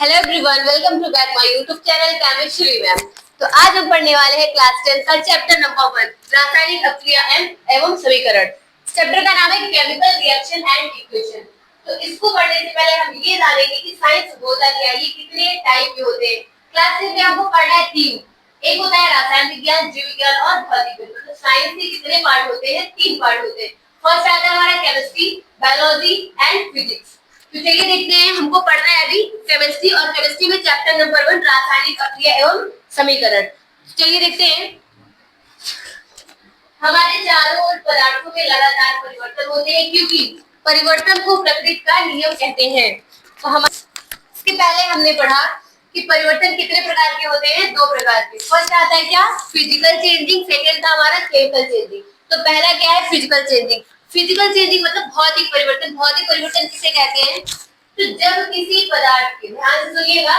Hello everyone, welcome to back my YouTube channel chemistry ma'am. तो आज हम पढ़ने वाले हैं क्लास 10 का चैप्टर नंबर 1 रासायनिक अभिक्रिया एवं समीकरण। चैप्टर का नाम है केमिकल रिएक्शन एंड इक्वेशन। तो इसको पढ़ने से पहले हम ये जानेंगे कि साइंस होता क्या है, ये कितने टाइप के होते हैं। क्लास 10 में हमको पढ़ना है 3। एक होता है रसायन विज्ञान, जीव विज्ञान और भौतिक विज्ञान। तो साइंस के कितने पार्ट होते हैं? 3 पार्ट होते हैं। फर्स्ट आता है हमारा केमिस्ट्री, बायोलॉजी एंड फिजिक्स। तो चलिए देखते हैं, हमको पढ़ना है अभी केमिस्ट्री और केमिस्ट्री में चैप्टर नंबर 1 रासायनिक अभिक्रिया एवं समीकरण। चलिए देखते हैं। हमारे चारों ओर पदार्थों में लगातार परिवर्तन होते हैं क्योंकि परिवर्तन को प्रकृति का नियम कहते हैं। तो हम इसके पहले हमने पढ़ा कि परिवर्तन कितने प्रकार के होते हैं? 2 प्रकार के। फर्स्ट आता है क्या? Physical changing. सेकंड था हमारा केमिकल चेंजिंग। तो पहला क्या है? Physical changing. फिजिकल चेंजिंग मतलब भौतिक परिवर्तन। भौतिक परिवर्तन किसे कहते हैं? तो जब किसी पदार्थ के, ध्यान से सुनिएगा,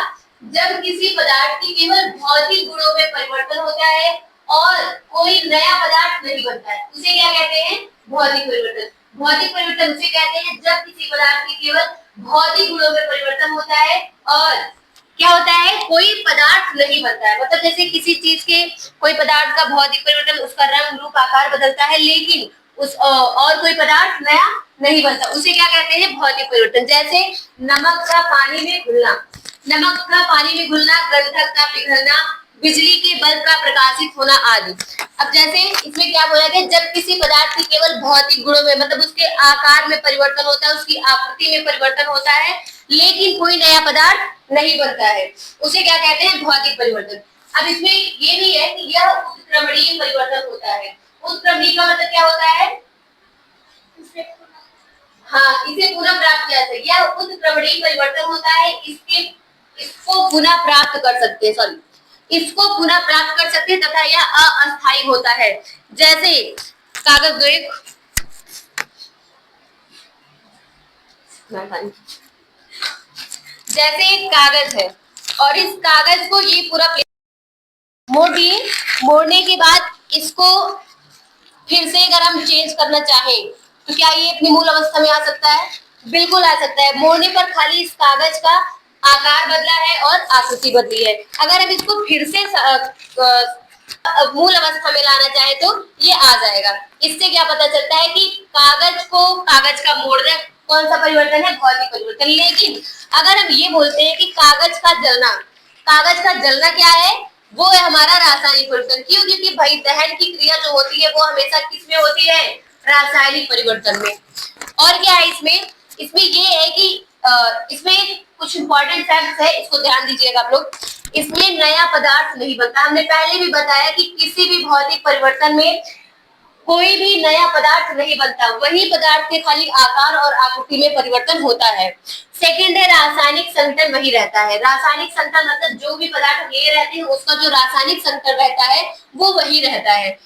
जब किसी पदार्थ की केवल भौतिक गुणों में परिवर्तन होता है और कोई नया पदार्थ नहीं बनता है, उसे क्या कहते हैं? भौतिक परिवर्तन। भौतिक परिवर्तन उसे कहते हैं जब किसी पदार्थ की केवल भौतिक गुणों में परिवर्तन होता है और क्या होता है? कोई पदार्थ नहीं बनता है। मतलब जैसे किसी चीज के, कोई पदार्थ का भौतिक परिवर्तन, उसका रंग रूप आकार बदलता है लेकिन उस और कोई पदार्थ नया नहीं बनता, उसे क्या कहते हैं? भौतिक परिवर्तन। जैसे नमक का पानी में घुलना, नमक का पानी में घुलना, गंधक का पिघलना, बिजली के बल्ब का प्रकाशित होना आदि। अब जैसे इसमें क्या बोला गया? जब किसी पदार्थ की केवल भौतिक गुणों में, मतलब उसके आकार में परिवर्तन होता है, उसकी आकृति में परिवर्तन होता है लेकिन कोई नया पदार्थ नहीं बनता है, उसे क्या कहते हैं? भौतिक परिवर्तन। अब इसमें ये भी है कि यह उत्क्रमणीय परिवर्तन होता है। उत्क्रमणीय का मतलब क्या होता है? हाँ, इसे पुनः प्राप्त किया जा सकता है। यह उत्क्रमणीय परिवर्तन होता है। इसको पुनः प्राप्त कर सकते हैं, सॉरी, इसको पुनः प्राप्त कर सकते हैं तथा यह अस्थायी होता है। जैसे कागज, जैसे एक कागज है और इस कागज को ये पूरा मोड़ दिए, मोड़ने के बाद इसको फिर से अगर हम चेंज करना चाहें तो क्या ये अपनी मूल अवस्था में आ सकता है? बिल्कुल आ सकता है। मोड़ने पर खाली इस कागज का आकार बदला है और आकृति बदली है। अगर हम इसको फिर से मूल अवस्था में लाना चाहे तो ये आ जाएगा। इससे क्या पता चलता है कि कागज को, कागज का मोड़ना कौन सा परिवर्तन है? भौतिक परिवर्तन। लेकिन अगर हम ये बोलते हैं कि कागज का जलना, कागज का जलना क्या है? वो है हमारा रासायनिक परिवर्तन। क्यों? क्योंकि भाई दहन की क्रिया जो होती है वो हमेशा किसमें होती है? रासायनिक परिवर्तन में। और क्या है इसमें? इसमें ये है कि इसमें कुछ इंपॉर्टेंट फैक्ट्स है, इसको ध्यान दीजिएगा आप लोग। इसमें नया पदार्थ नहीं बनता। हमने पहले भी बताया कि किसी भी भौतिक परिवर्तन में कोई भी नया पदार्थ नहीं बनता, वही पदार्थ के खाली आकार और आकृति में परिवर्तन होता है। सेकंड है रासायनिक संतुलन वही रहता है। रासायनिक संतुलन मतलब जो भी पदार्थ ले रहते हैं उसका जो रासायनिक संतुलन रहता है वो वही रहता है।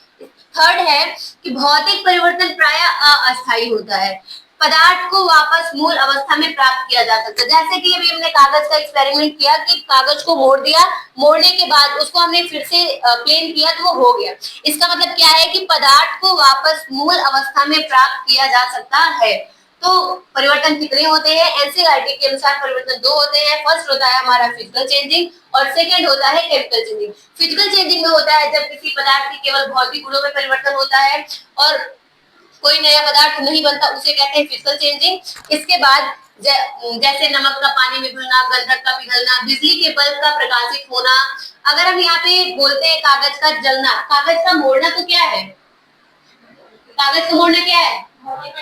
थर्ड है कि भौतिक परिवर्तन प्रायः अस्थायी होता है। पदार्थ को वापस मूल अवस्था में प्राप्त किया जा सकता है। जैसे कि अभी हमने कागज का एक्सपेरिमेंट किया कि कागज को मोड़ दिया, मोड़ने के बाद उसको हमने फिर से प्लेन किया तो वो हो गया। इसका मतलब क्या है कि पदार्थ को वापस मूल अवस्था में प्राप्त किया जा सकता है। तो परिवर्तन कितने होते हैं? एनसीईआरटी के अनुसार परिवर्तन 2 होते हैं। फर्स्ट होता है हमारा फिजिकल चेंजिंग और सेकंड होता है केमिकल चेंजिंग। फिजिकल चेंजिंग में होता है जब किसी पदार्थ की केवल भौतिक गुणों में परिवर्तन होता है और कोई नया पदार्थ नहीं बनता, उसे कहते हैं फिजिकल चेंजिंग। इसके बाद जैसे नमक का पानी में घुलना, गंधक का पिघलना, बिजली के बल्ब का प्रकाशित होना। अगर हम यहाँ पे बोलते हैं कागज का जलना, कागज का मोड़ना तो क्या है? कागज का मोड़ना क्या है? भौतिक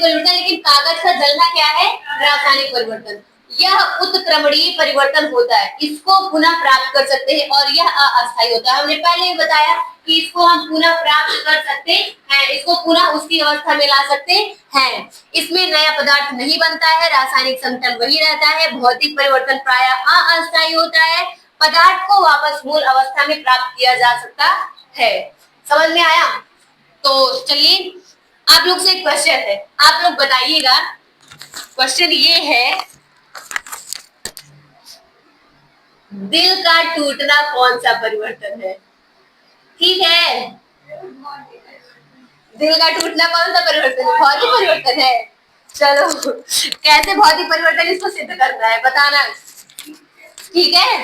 परिवर्तन। लेकिन कागज का जलना क्या है? रासायनिक परिवर्तन। यह उत्क्रमणीय परिवर्तन होता है, इसको पुनः प्राप्त कर सकते हैं और यह अस्थायी होता है। हमने पहले ही बताया कि इसको हम पुनः प्राप्त कर सकते हैं, इसको पुनः उसकी अवस्था में ला सकते हैं। इसमें नया पदार्थ नहीं बनता है, रासायनिक संतुलन वही रहता है, भौतिक परिवर्तन प्रायः अस्थायी होता है, पदार्थ को वापस मूल अवस्था में प्राप्त किया जा सकता है। समझ में आया? तो चलिए आप लोग से एक क्वेश्चन है, आप लोग बताइएगा। क्वेश्चन ये है, दिल का टूटना कौन सा परिवर्तन है? ठीक है, दिल का टूटना कौन सा परिवर्तन है? भौतिक परिवर्तन है। चलो, कैसे भौतिक परिवर्तन इसको सिद्ध करना है बताना। ठीक है,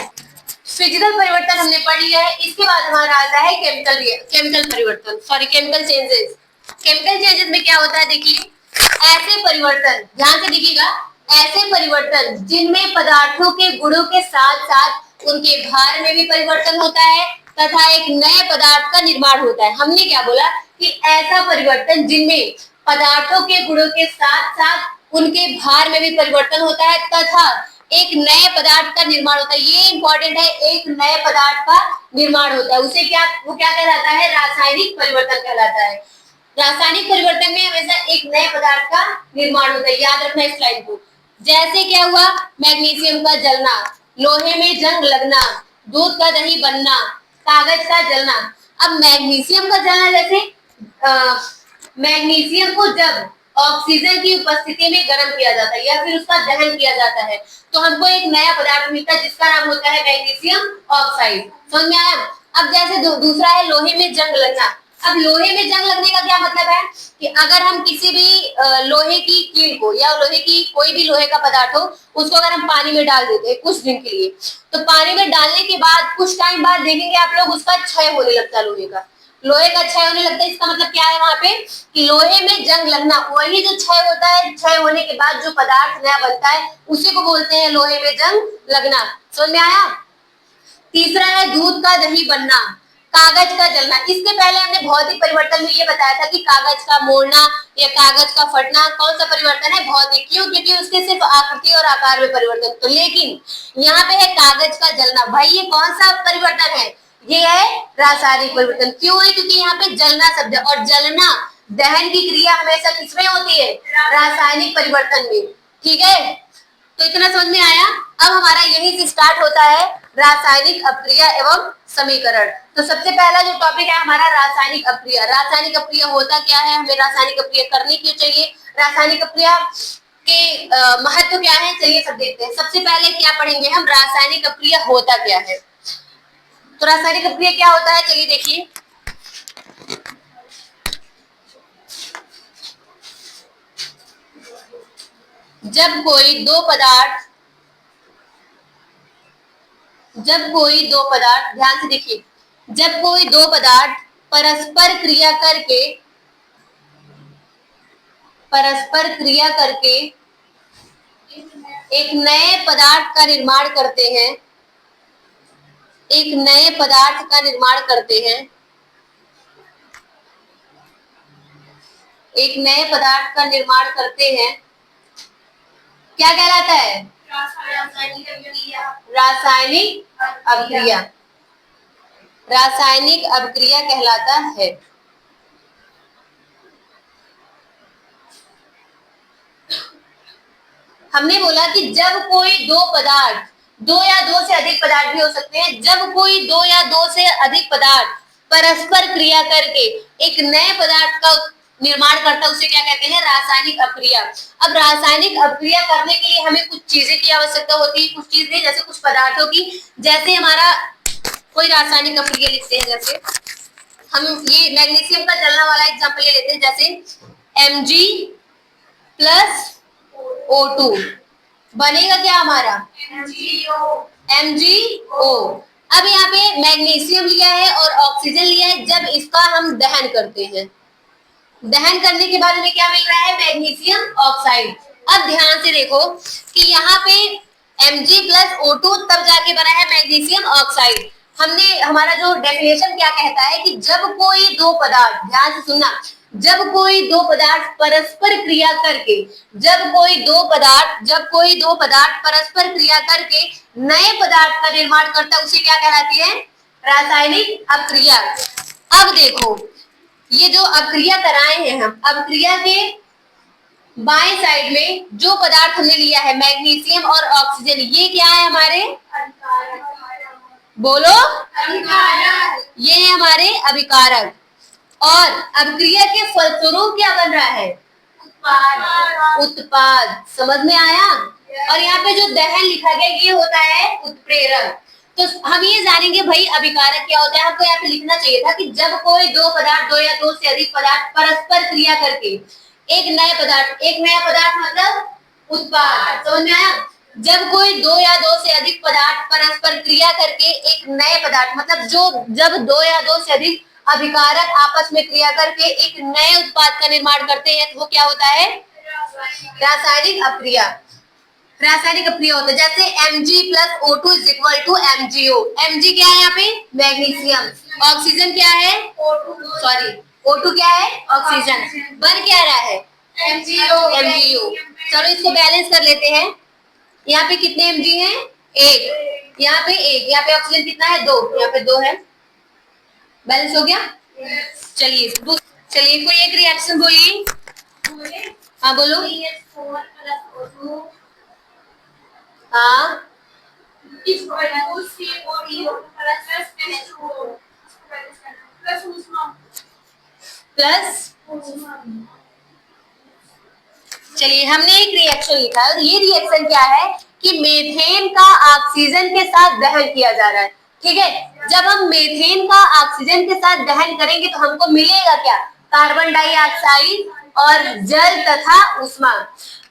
फिजिकल परिवर्तन हमने पढ़ लिया है। इसके बाद हमारा आता है केमिकल परिवर्तन, sorry chemical changes. Chemical changes में क्या होता है, देखिए ऐसे परिवर्तन, ध्यान से देखिएगा, ऐसे परिवर्तन जिनमें पदार्थों के गुणों के साथ साथ उनके भार में भी परिवर्तन होता है तथा एक नए पदार्थ का निर्माण होता है। हमने क्या बोला कि ऐसा परिवर्तन जिनमें पदार्थों के गुणों के साथ साथ उनके भार में भी परिवर्तन होता है तथा एक नए पदार्थ का निर्माण होता है। ये इंपॉर्टेंट है, एक नए पदार्थ का निर्माण होता है, उसे वो क्या कहलाता है, रासायनिक परिवर्तन कहलाता है। रासायनिक परिवर्तन में हमेशा एक नए पदार्थ का निर्माण होता है, याद रखना इस लाइन को। जैसे क्या हुआ, मैग्नीशियम का जलना, लोहे में जंग लगना, दूध का दही बनना, कागज का जलना। अब मैग्नीशियम का जलना, जैसे मैग्नीशियम को जब ऑक्सीजन की उपस्थिति में गर्म किया जाता है या फिर उसका दहन किया जाता है तो हमको एक नया पदार्थ मिलता है जिसका नाम होता है मैग्नीशियम ऑक्साइड। समझ में आया। अब जैसे दूसरा है लोहे में जंग लगना। अब लोहे में जंग लगने का क्या मतलब है कि अगर हम किसी भी लोहे की कील को या लोहे की कोई भी लोहे का पदार्थ हो उसको अगर हम पानी में डाल देते हैं कुछ दिन के लिए, तो पानी में डालने के बाद कुछ टाइम बाद देखेंगे आप लोग उसका क्षय होने लगता है, लोहे का क्षय होने लगता है। इसका मतलब क्या है वहां पे कि लोहे में जंग लगना, वही जो क्षय होता है, क्षय होने के बाद जो पदार्थ नया बनता है उसी को बोलते हैं लोहे में जंग लगना। समझ में आया। तीसरा है दूध का दही बनना, कागज का जलना। इसके पहले हमने भौतिक परिवर्तन में ये बताया था कि कागज का मोड़ना या कागज का फटना कौन सा परिवर्तन है, भौतिक। क्यों? क्योंकि उसके सिर्फ आकृति और आकार में परिवर्तन। तो लेकिन यहाँ पे है कागज का जलना, भाई ये कौन सा परिवर्तन है, ये है रासायनिक परिवर्तन। क्यों है? क्योंकि यहाँ पे जलना शब्द है और जलना दहन की क्रिया हमेशा किसमें होती है, रासायनिक परिवर्तन में। ठीक है, तो इतना समझ में आया। अब हमारा यही से स्टार्ट होता है रासायनिक अपक्रिया एवं समीकरण। तो सबसे पहला जो टॉपिक है हमारा रासायनिक अपक्रिया। रासायनिक अपक्रिया होता क्या है, हमें रासायनिक अपक्रिया करनी क्यों चाहिए, रासायनिक अपक्रिया के महत्व क्या है, चलिए सब देखते हैं। सबसे पहले क्या पढ़ेंगे हम, रासायनिक अपक्रिया होता क्या है। तो रासायनिक अपक्रिया क्या होता है, चलिए देखिए। जब कोई दो पदार्थ, ध्यान से देखिए, जब कोई दो पदार्थ परस्पर क्रिया करके एक नए पदार्थ का निर्माण करते हैं, एक नए पदार्थ का निर्माण करते हैं, एक नए पदार्थ का निर्माण करते हैं, क्या कहलाता है, रासायनिक अभिक्रिया। रासायनिक अभिक्रिया कहलाता है। हमने बोला कि जब कोई दो पदार्थ, दो या दो से अधिक पदार्थ भी हो सकते हैं, जब कोई दो या दो से अधिक पदार्थ परस्पर क्रिया करके एक नए पदार्थ का निर्माण करता है उसे क्या कहते हैं, रासायनिक अपक्रिया। अब रासायनिक अपक्रिया करने के लिए हमें कुछ चीजें की आवश्यकता होती है, कुछ चीज नहीं, जैसे कुछ पदार्थों की। जैसे हमारा कोई रासायनिक अपक्रिया लिखते हैं, जैसे हम ये मैग्नीशियम का जलना वाला एग्जांपल ले लेते हैं, जैसे Mg प्लस O2 बनेगा क्या हमारा, MgO। अब यहाँ पे मैग्नीशियम लिया है और ऑक्सीजन लिया है, जब इसका हम दहन करते हैं, दहन करने के बाद हमें क्या मिल रहा है, मैग्नीशियम ऑक्साइड। अब ध्यान से देखो कि यहाँ पे Mg प्लस O2 तब जाके बना है मैग्नीशियम ऑक्साइड। हमने, हमारा जो डेफिनेशन क्या कहता है कि जब कोई दो पदार्थ, ध्यान से सुनना, जब कोई दो पदार्थ परस्पर क्रिया करके, जब कोई दो पदार्थ परस्पर क्रिया करके नए पदार्थ का निर्माण करता है उसे क्या कहलाती है, रासायनिक अपक्रिया। अब देखो ये जो अपक्रिया कराए हैं हम, अपक्रिया के बाएं साइड में जो पदार्थ हमने लिया है मैग्नीशियम और ऑक्सीजन, ये क्या है हमारे, बोलो, ये है हमारे अभिकारक। और अपक्रिया के फलस्वरूप क्या बन रहा है, उत्पाद। समझ में आया। और यहाँ पे जो दहन लिखा गया ये होता है उत्प्रेरक। तो हम ये जानेंगे भाई अभिकारक क्या होता है। हमको यहाँ पे लिखना चाहिए था कि जब कोई दो पदार्थ, दो या दो से अधिक पदार्थ परस्पर क्रिया करके एक नया पदार्थ मतलब उत्पाद। समझ में आया। जब कोई दो या दो से अधिक पदार्थ परस्पर क्रिया करके एक नए पदार्थ, मतलब जो जब दो या दो से अधिक अभिकारक आपस में क्रिया करके एक नए उत्पाद का निर्माण करते हैं तो वो क्या होता है? रासायनिक अपक्रिया। रासायनिक अपक्रिया होता है। जैसे Mg plus O2 is equal to MgO। Mg क्या है यहाँ पे? मैग्नीशियम। ऑक्सीजन क्या है? सॉरी, O2 क्या है? ऑक्सीजन। बन क्या रहा है? MgO। चलो इसको बैलेंस कर लेते हैं। यहाँ पे कितने Mg हैं? एक। यहाँ पे एक। यहाँ पे ऑक्सीजन कितना है? दो। यहाँ पे दो है। बैलेंस हो गया? चलिए चलिए कोई एक रिएक्शन बोलिए। हाँ बोलो। हाँ प्लस, चलिए हमने एक रिएक्शन लिखा है और ये रिएक्शन क्या है कि मेथेन का ऑक्सीजन के साथ दहन किया जा रहा है। ठीक है, जब हम मेथेन का ऑक्सीजन के साथ दहन करेंगे तो हमको मिलेगा क्या? कार्बन डाइऑक्साइड और जल तथा ऊष्मा।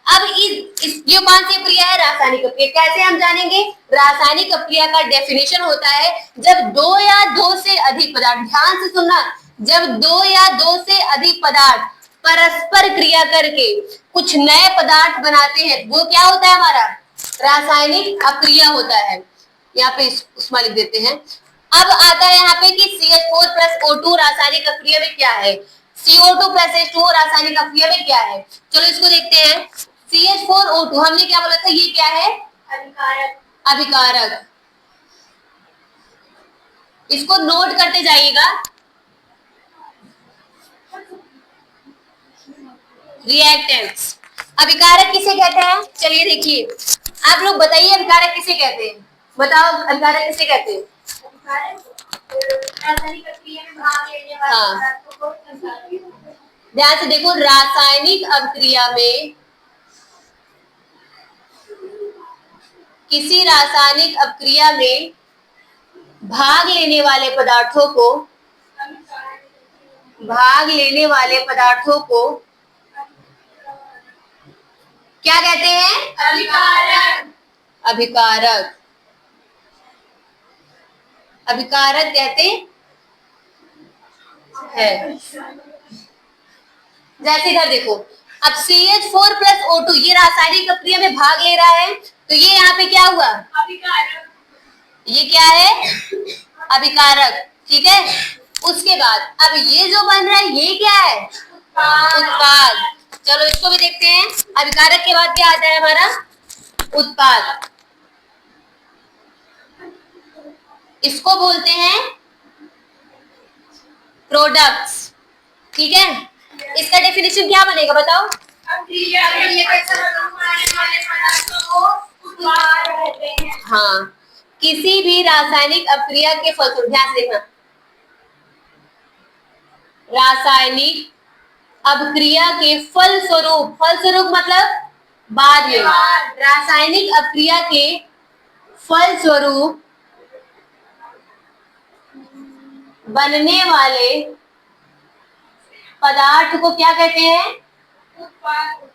अब ये कौन सी क्रिया है? रासायनिक क्रिया। कैसे हम जानेंगे? रासायनिक क्रिया का डेफिनेशन होता है जब दो या दो से अधिक पदार्थ, ध्यान से सुनना, जब दो या दो से अधिक पदार्थ परस्पर क्रिया करके कुछ नए पदार्थ बनाते हैं, वो क्या होता है? हमारा रासायनिक अक्रिया होता है। यहाँ पे उष्मा लिख देते हैं। अब आता है यहाँ पे कि CH4 प्लस O2 रासायनिक अक्रिया में क्या है? CO2 प्लस H2O रासायनिक अक्रिया में क्या है? चलो इसको देखते हैं। CH4O2 हमने क्या बोला था? ये क्या है? अभिकारक। अभिकारक। इसको नोट करते जाइएगा। रिएक्टेंट्स। अभिकारक किसे कहते हैं? चलिए देखिए, आप लोग बताइए अभिकारक किसे कहते हैं? बताओ अभिकारक किसे कहते हैं? हाँ, ध्यान से देखो, रासायनिक अभिक्रिया में किसी रासायनिक अभिक्रिया में भाग लेने वाले पदार्थों को क्या कहते हैं? अभिकारक। अभिकारक। अभिकारक कहते हैं। जैसे इधर देखो, अब CH4 प्लस O2 ये रासायनिक अभिक्रिया में भाग ले रहा है तो ये यहाँ पे क्या हुआ? अभिकारक। ये क्या है? अभिकारक। ठीक है, उसके बाद अब ये जो बन रहा है ये क्या है? उत्पाद। चलो इसको भी देखते हैं। अभिकारक के बाद क्या आता है हमारा? उत्पाद। इसको बोलते हैं प्रोडक्ट्स। ठीक है, इसका डेफिनेशन क्या बनेगा बताओ? हाँ, किसी भी रासायनिक अभिक्रिया के फलस्वरूप, ध्यान से देखना, रासायनिक अभिक्रिया के फलस्वरूप, फलस्वरूप मतलब बाद में, रासायनिक अभिक्रिया के फलस्वरूप बनने वाले पदार्थ को क्या कहते हैं? उत्पाद।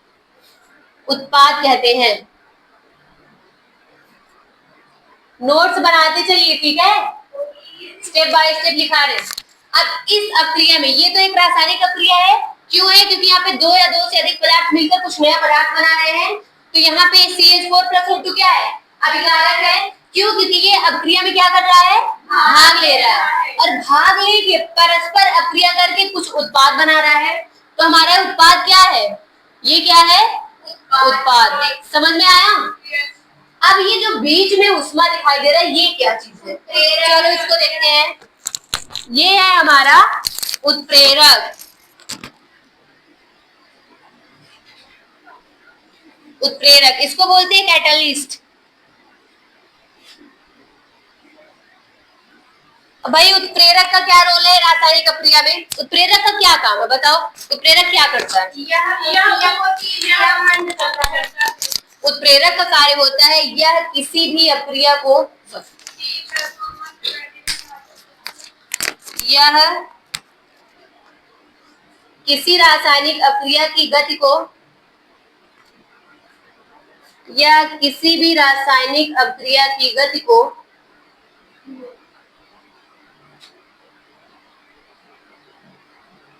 उत्पाद कहते हैं। नोट्स बनाते चलिए, ठीक है, स्टेप बाय स्टेप लिखा रहे। अब इस अभिक्रिया में, ये तो एक रासायनिक अभिक्रिया है, क्यों है? क्योंकि यहाँ पे दो या दो से अधिक पदार्थ मिलकर कुछ नया पदार्थ बना रहे हैं। तो यहाँ पे CH4 प्लस O2 क्या है? अभिकारक है। क्यों? क्योंकि ये अभिक्रिया में क्या कर रहा है? भाग ले रहा है, और भाग लेके परस्पर अभिक्रिया करके कुछ उत्पाद बना रहा है। तो हमारा उत्पाद क्या है? ये क्या है? उत्पाद। समझ में आया? अब ये जो बीच में उष्मा दिखाई दे रहा है ये क्या चीज है? चलो इसको देखते हैं। ये है हमारा उत्प्रेरक। उत्प्रेरक, इसको बोलते हैं कैटलिस्ट। भाई उत्प्रेरक का क्या रोल है रासायनिक अभिक्रिया में? उत्प्रेरक का क्या काम है बताओ? उत्प्रेरक क्या करता है? उत्प्रेरक का कार्य होता है यह किसी भी अभिक्रिया को, यह किसी रासायनिक अभिक्रिया की गति को या किसी भी रासायनिक अभिक्रिया की गति को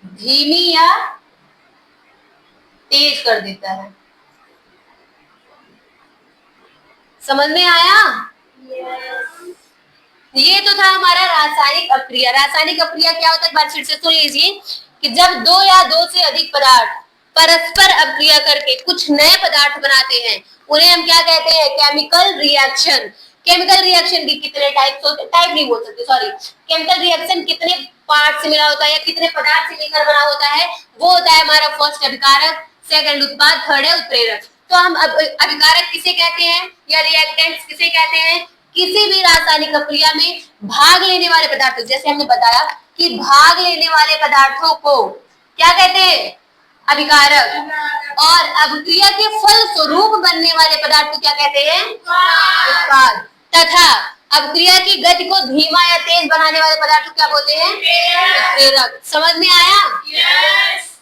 धीमी या तेज कर देता है। समझ में आया? ये तो था हमारा रासायनिक अभिक्रिया। रासायनिक अभिक्रिया क्या होता है, एक बार फिर से सुन लीजिए कि जब दो या दो से अधिक पदार्थ परस्पर अभिक्रिया करके कुछ नए पदार्थ बनाते हैं उन्हें हम क्या कहते हैं, केमिकल रिएक्शन। केमिकल रिएक्शन की कितने टाइप्स होते हैं, टाइप नहीं बोल सकते सॉरी, केमिकल रिएक्शन कितने पार्ट से मिला होता है या कितने पदार्थ से मिलकर बना होता है, वो होता है हमारा फर्स्ट अभिकारक, सेकंड उत्पाद, थर्ड है उत्प्रेरक। तो हम अभिकारक किसे कहते हैं या रिएक्टेंट्स किसे कहते हैं, किसी भी रासायनिक अभिक्रिया में भाग लेने वाले पदार्थों, जैसे हमने बताया कि भाग लेने वाले पदार्थों को क्या कहते हैं, अभिकारक। और अभिक्रिया के फल स्वरूप बनने वाले पदार्थ को क्या कहते हैं, उत्पाद। तथा अभिक्रिया की गति को धीमा या तेज बनाने वाले पदार्थ को क्या बोलते हैं, उत्प्रेरक। समझ में आया?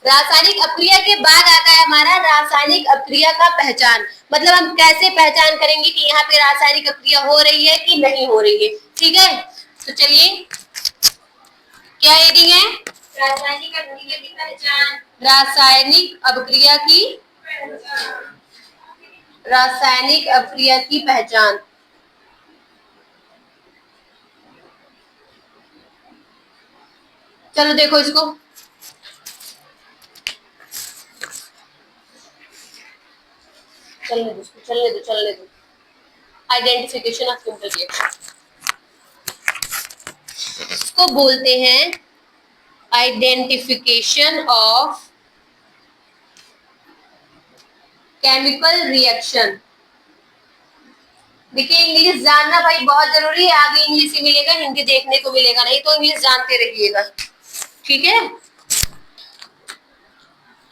रासायनिक अभिक्रिया के बाद आता है हमारा रासायनिक अभिक्रिया का पहचान। मतलब हम कैसे पहचान करेंगे कि यहाँ पे रासायनिक अभिक्रिया हो रही है कि नहीं हो रही है। ठीक है, तो चलिए क्या हेडिंग है, रासायनिक अभिक्रिया की पहचान। रासायनिक अभिक्रिया की रासायनिक अभिक्रिया की पहचान। चलो देखो इसको, चलने दो। आइडेंटिफिकेशन ऑफ केमिकल रिएक्शन, इसको बोलते हैं आइडेंटिफिकेशन ऑफ केमिकल रिएक्शन। देखिए इंग्लिश जानना भाई बहुत जरूरी है, आगे इंग्लिश ही मिलेगा, हिंदी देखने को मिलेगा नहीं, तो इंग्लिश जानते रहिएगा। ठीक है,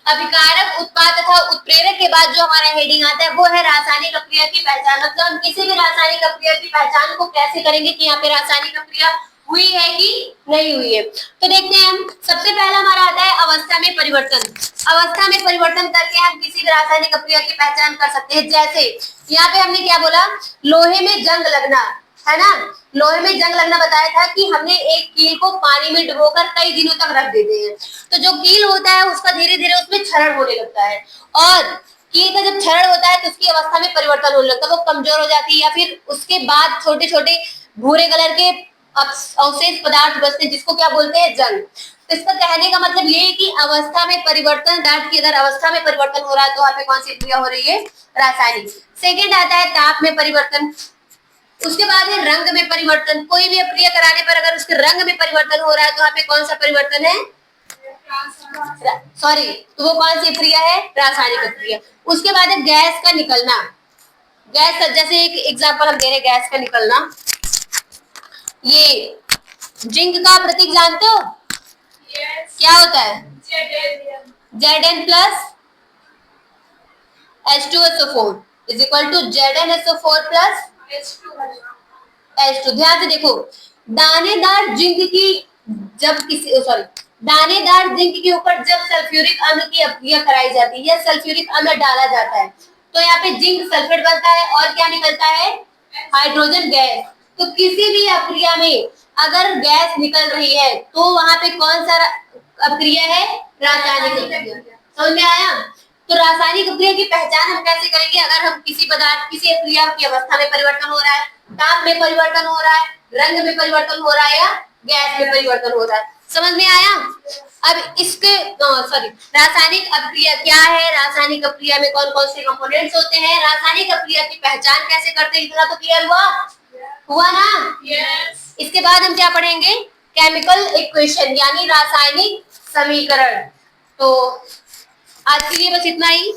अभिकारक, उत्पाद तथा उत्प्रेरक के बाद जो हमारा हेडिंग आता है वो है रासायनिक अभिक्रिया की पहचान। मतलब हम किसी भी रासायनिक अभिक्रिया की पहचान को कैसे करेंगे कि यहाँ पे रासायनिक अभिक्रिया हुई है कि नहीं हुई है। तो देखते हैं हम, सबसे पहला हमारा आता है अवस्था में परिवर्तन। अवस्था में परिवर्तन करके हम किसी भी रासायनिक अभिक्रिया की पहचान कर सकते हैं। जैसे यहाँ पे हमने क्या बोला, लोहे में जंग लगना, है ना, लोहे में जंग लगना बताया था कि हमने एक कील को पानी में डुबोकर कई दिनों तक रख देते हैं, तो जो कील होता है उसका धीरे धीरे उसमें क्षरण होने लगता है, और कील का जब क्षरण होता है तो उसकी अवस्था में परिवर्तन होने लगता है, वो कमजोर हो जाती है, या फिर उसके बाद छोटे छोटे भूरे कलर के अवशेष पदार्थ बचते हैं जिसको क्या बोलते हैं, जंग। तो इसका कहने का मतलब ये है कि अवस्था में परिवर्तन, पदार्थ की अगर अवस्था में परिवर्तन हो रहा है तो वहां पे कौन सी क्रिया हो रही है, रासायनिक। सेकेंड आता है ताप में परिवर्तन। उसके बाद है रंग में परिवर्तन। कोई भी अभिक्रिया कराने पर अगर उसके रंग में परिवर्तन हो रहा है तो वहां पे कौन सा परिवर्तन है, सॉरी, तो वो कौन सी अभिक्रिया है, रासायनिक अभिक्रिया। उसके बाद है गैस का निकलना। गैस का, जैसे एक एग्जांपल हम दे रहे, गैस का निकलना, ये जिंक का प्रतीक जानते हो, क्या होता है, Zn plus H2SO4 is equal to ZnSO4 plus H2। ध्यान से देखो, दानेदार जिंक की जब किसी सॉरी दानेदार जिंक के ऊपर जब सल्फ्यूरिक अम्ल की अभिक्रिया कराई जाती है, सल्फ्यूरिक अम्ल डाला जाता है, तो यहाँ पे जिंक सल्फेट बनता है और क्या निकलता है, हाइड्रोजन गैस। तो किसी भी अभिक्रिया में अगर गैस निकल रही है तो वहां पे कौन सा अभिक्रिया है, रासायनिक अभिक्रिया। समझ में आया? तो रासायनिक अभिक्रिया की पहचान हम कैसे करेंगे, अगर हम किसी पदार्थ, किसी अभिक्रिया की अवस्था में परिवर्तन हो रहा है, ताप में परिवर्तन हो रहा है, रंग में परिवर्तन हो रहा है, या गैस में परिवर्तन हो रहा है। समझ में आया? अब इसके सॉरी, रासायनिक अभिक्रिया क्या है, रासायनिक अभिक्रिया में कौन कौन से कंपोनेंट्स होते हैं, रासायनिक अभिक्रिया की पहचान कैसे करते हैं, इतना तो क्लियर हुआ ना? yes. इसके बाद हम क्या पढ़ेंगे, केमिकल इक्वेशन यानी रासायनिक समीकरण। तो आज के लिए बस इतना ही।